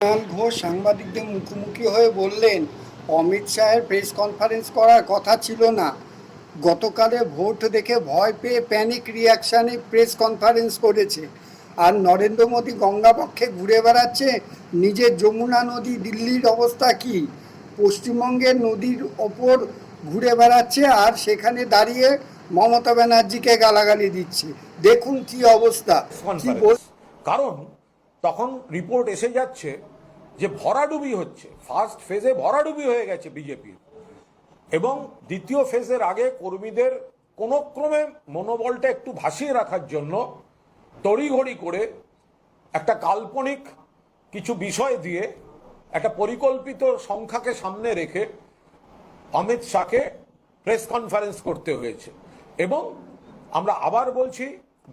কুণাল ঘোষ সাংবাদিকদের মুখোমুখি হয়ে বললেন, অমিত শাহের প্রেস কনফারেন্স করার কথা ছিল না। গতকালে ভোট দেখে ভয় পেয়ে প্যানিক রিয়াকশানে প্রেস কনফারেন্স করেছে। আর নরেন্দ্র মোদী গঙ্গা পক্ষে ঘুরে বেড়াচ্ছে। নিজের যমুনা নদী দিল্লির অবস্থা কি? পশ্চিমবঙ্গের নদীর ওপর ঘুরে বেড়াচ্ছে আর সেখানে দাঁড়িয়ে মমতা ব্যানার্জিকে গালাগালি দিচ্ছে। দেখুন কি অবস্থা, কি বল। কারণ তখন রিপোর্ট এসে যাচ্ছে যে ভরাডুবি হচ্ছে, ফার্স্ট ফেজে ভরাডুবি হয়ে গেছে বিজেপির, এবং দ্বিতীয় ফেজের আগে কর্মীদের কোনো ক্রমে মনোবলটা একটু ভাসিয়ে রাখার জন্য তড়িঘড়ি করে একটা কাল্পনিক কিছু বিষয় দিয়ে একটা পরিকল্পিত সংখ্যাকে সামনে রেখে অমিত শাহকে প্রেস কনফারেন্স করতে হয়েছে। এবং আমরা আবার বলছি,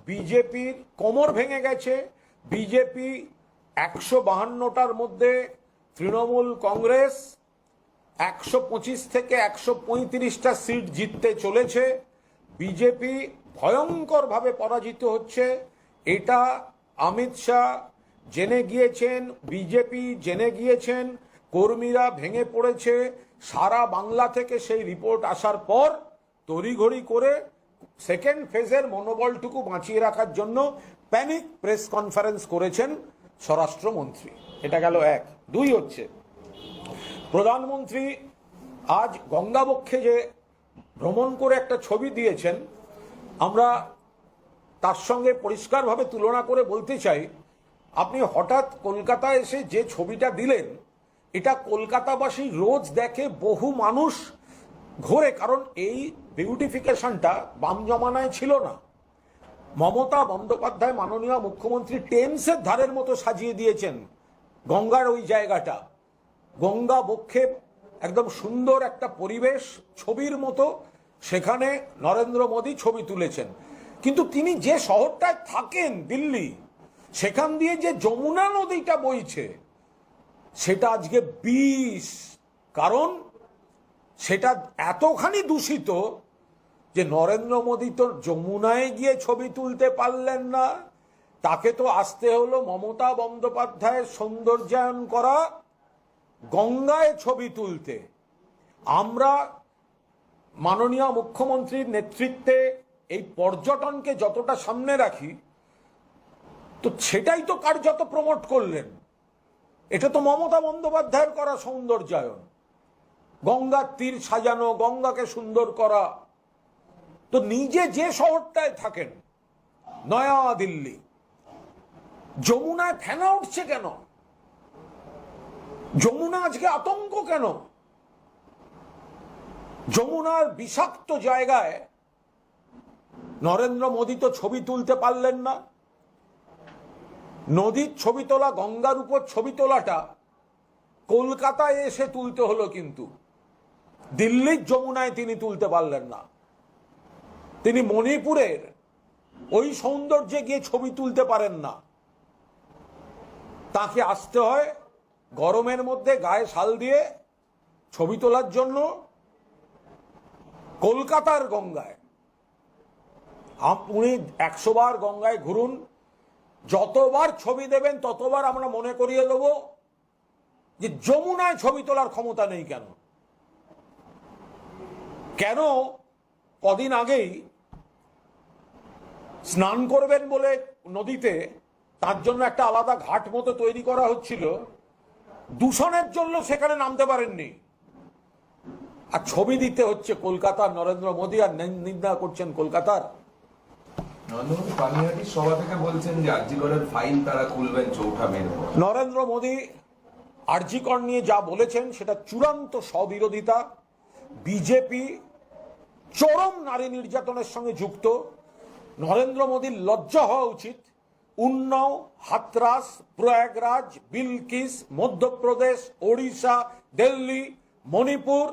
বিজেপির কোমর ভেঙে গেছে। বিজেপি 152টার মধ্যে তৃণমূল কংগ্রেস 125 থেকে 135টা সিট জিততে চলেছে। বিজেপি ভয়ঙ্করভাবে পরাজিত হচ্ছে। এটা অমিত শাহ জেনে গিয়েছেন, বিজেপি জেনে গিয়েছেন, কর্মীরা ভেঙে পড়েছে। সারা বাংলা থেকে সেই রিপোর্ট আসার পর তড়িঘড়ি করে সেকেন্ড ফেজের মনোবলটুকু বাঁচিয়ে রাখার জন্য প্যানিক প্রেস কনফারেন্স করেছেন স্বরাষ্ট্রমন্ত্রী। এটা গেল এক। দুই হচ্ছে, প্রধানমন্ত্রী আজ গঙ্গাবক্ষে যে ভ্রমণ করে একটা ছবি দিয়েছেন, আমরা তার সঙ্গে পরিষ্কারভাবে তুলনা করে বলতে চাই, আপনি হঠাৎ কলকাতায় এসে যে ছবিটা দিলেন, এটা কলকাতাবাসী রোজ দেখে, বহু মানুষ ঘোরে। কারণ এই বিউটিফিকেশনটা বাম জমানায় ছিল না। মমতা বন্দ্যোপাধ্যায় মাননীয় মুখ্যমন্ত্রী টেমসের ধারের মতো সাজিয়ে দিয়েছেন গঙ্গার ওই জায়গাটা। গঙ্গা বক্ষে একদম সুন্দর একটা পরিবেশ, ছবির মতো সেখানে নরেন্দ্র মোদী ছবি তুলেছেন। কিন্তু তিনি যে শহরটায় থাকেন, দিল্লি, সেখান দিয়ে যে যমুনা নদীটা বইছে সেটা আজকে বিষ। কারণ সেটা এতখানি দূষিত যে নরেন্দ্র মোদী তো যমুনায় গিয়ে ছবি তুলতে পারলেন না, তাকে তো আসতে হলো মমতা বন্দ্যোপাধ্যায়ের সৌন্দর্যায়ন করা গঙ্গায় ছবি তুলতে। আমরা মাননীয় মুখ্যমন্ত্রীর নেতৃত্বে এই পর্যটনকে যতটা সামনে রাখি, তো সেটাই তো কার্যত প্রমোট করলেন। এটা তো মমতা বন্দ্যোপাধ্যায়ের করা সৌন্দর্যায়ন, গঙ্গার তীর সাজানো, গঙ্গাকে সুন্দর করা। তো নিজে যে শহরটায় থাকেন, নয়া দিল্লি, যমুনায় ফেনা উঠছে কেন? যমুনা আজকে আতঙ্ক কেন? যমুনার বিষাক্ত জায়গায় নরেন্দ্র মোদী তো ছবি তুলতে পারলেন না। নদীর ছবি তোলা, গঙ্গার উপর ছবি তোলাটা কলকাতায় এসে তুলতে হলো, কিন্তু দিল্লির যমুনায় তিনি তুলতে পারলেন না। তিনি মণিপুরের ওই সৌন্দর্যে গিয়ে ছবি তুলতে পারেন না। তাকে আসতে হয় গরমের মধ্যে গায়ে শাল দিয়ে ছবি তোলার জন্য কলকাতার গঙ্গায়। আপনি 100 বার গঙ্গায় ঘুরুন, যতবার ছবি দেবেন ততবার আমরা মনে করিয়ে দেব যে যমুনায় ছবি তোলার ক্ষমতা নেই কেন। কেন কদিন আগেই স্নান করবেন বলে নদীতে, তার জন্য একটা আলাদা ঘাট মতো তৈরি করা হচ্ছিল, দূষণের জন্য সেখানে নামতে পারেননি, আর ছবি দিতে হচ্ছে কলকাতার নরেন্দ্র মোদী, আর নিন্দা করছেন কলকাতার। নরেন্দ্র মোদী আরজিকর নিয়ে যা বলেছেন সেটা চূড়ান্ত স্ববিরোধিতা। বিজেপি চরম নারী নির্যাতনের সঙ্গে যুক্ত। নরেন্দ্র মোদীর লজ্জা হওয়া উচিত। উন্নাও, হাতরাস, প্রয়াগরাজ, বিলকিস, মধ্যপ্রদেশ, ওড়িশা, দিল্লি, মণিপুর,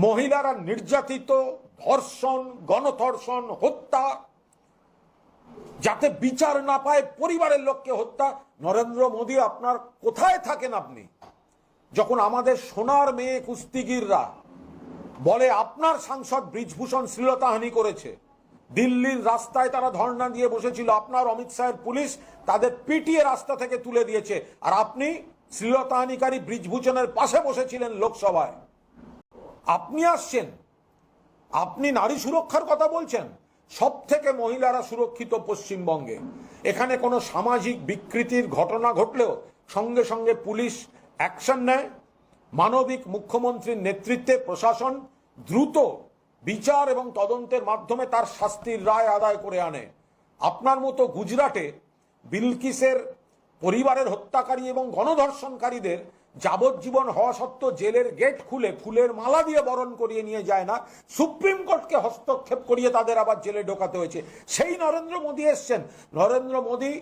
মহিলারা নির্যাতিত, ধর্ষণ, গণধর্ষণ, হত্যা, যাতে বিচার না পায়, পরিবারের লোককে হত্যা। নরেন্দ্র মোদী, আপনার কোথায় থাকেন আপনি, যখন আমাদের সোনার মেয়ে কুস্তিগিররা বলে আপনার সাংসদ ব্রিজভূষণ শ্লীলতাহানি করেছে, দিল্লির রাস্তায় তারা ধর্ণা দিয়ে বসেছিল, আপনার অমিত শাহের পুলিশ তাদের পিটিয়ে রাস্তা থেকে তুলে দিয়েছে, আর আপনি শ্লীলতাহানিকারী ব্রিজভূষণের পাশে বসেছিলেন লোকসভায়। আপনি আসছেন, আপনি নারী সুরক্ষার কথা বলছেন। সব থেকে মহিলারা সুরক্ষিত পশ্চিমবঙ্গে। এখানে কোনো সামাজিক বিকৃতির ঘটনা ঘটলেও সঙ্গে সঙ্গে পুলিশ অ্যাকশন নেয়। মানবিক মুখ্যমন্ত্রীর নেতৃত্বে প্রশাসন দ্রুত বিচার এবং তদন্তের মাধ্যমে তার শাস্তির রায় আদায় করে আনে। আপনার মতো গুজরাটে বিলকিসের পরিবারের হত্যাকারী এবং গণধর্ষণকারীদের যাবজ্জীবন হওয়া সত্ত্বেও জেলের গেট খুলে ফুলের মালা দিয়ে বরণ করিয়ে নিয়ে যায় না, সুপ্রিম কোর্টকে হস্তক্ষেপ করিয়ে তাদের আবার জেলে ঢোকাতে হয়েছে। সেই নরেন্দ্র মোদী এসছেন। নরেন্দ্র মোদী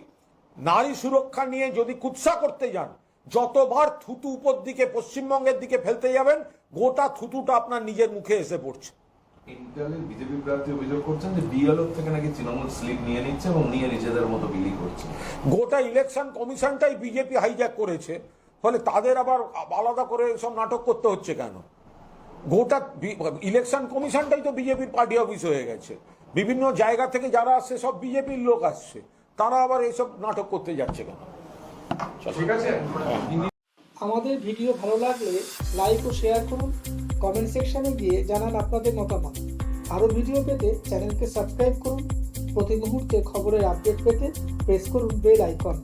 নারী সুরক্ষা নিয়ে যদি কুৎসা করতে যান, যতবার থুতু উপর দিকে পশ্চিমবঙ্গের দিকে ফেলতে যাবেন, গোটা থুতুটা আপনার নিজের মুখে এসে পড়ছে। ইন্টারনেট বিজেপি প্রার্থী অভিযোগ করছেন যে বিএলও থেকে নাকি তৃণমূল স্লিপ নিয়ে নিচ্ছে এবং নিয়ে নিজেদের মতো বিলি করছে। গোটা ইলেকশন কমিশনটাই বিজেপি হাইজ্যাক করেছে, ফলে তাদের আবার আলাদা করে সব নাটক করতে হচ্ছে কেন? গোটা ইলেকশন কমিশনটাই তো বিজেপির পার্টি অফিস হয়ে গেছে। বিভিন্ন জায়গা থেকে যারা আসছে সব বিজেপির লোক আসছে, তারা আবার এইসব নাটক করতে যাচ্ছে কেন? ঠিক আছে, আমাদের ভিডিও ভালো লাগলে লাইক ও শেয়ার করুন, কমেন্ট সেকশনে গিয়ে জানান আপনাদের মতামত। আরও ভিডিও পেতে চ্যানেলকে সাবস্ক্রাইব করুন। প্রতি মুহূর্তে খবরের আপডেট পেতে প্রেস করুন বেল আইকন।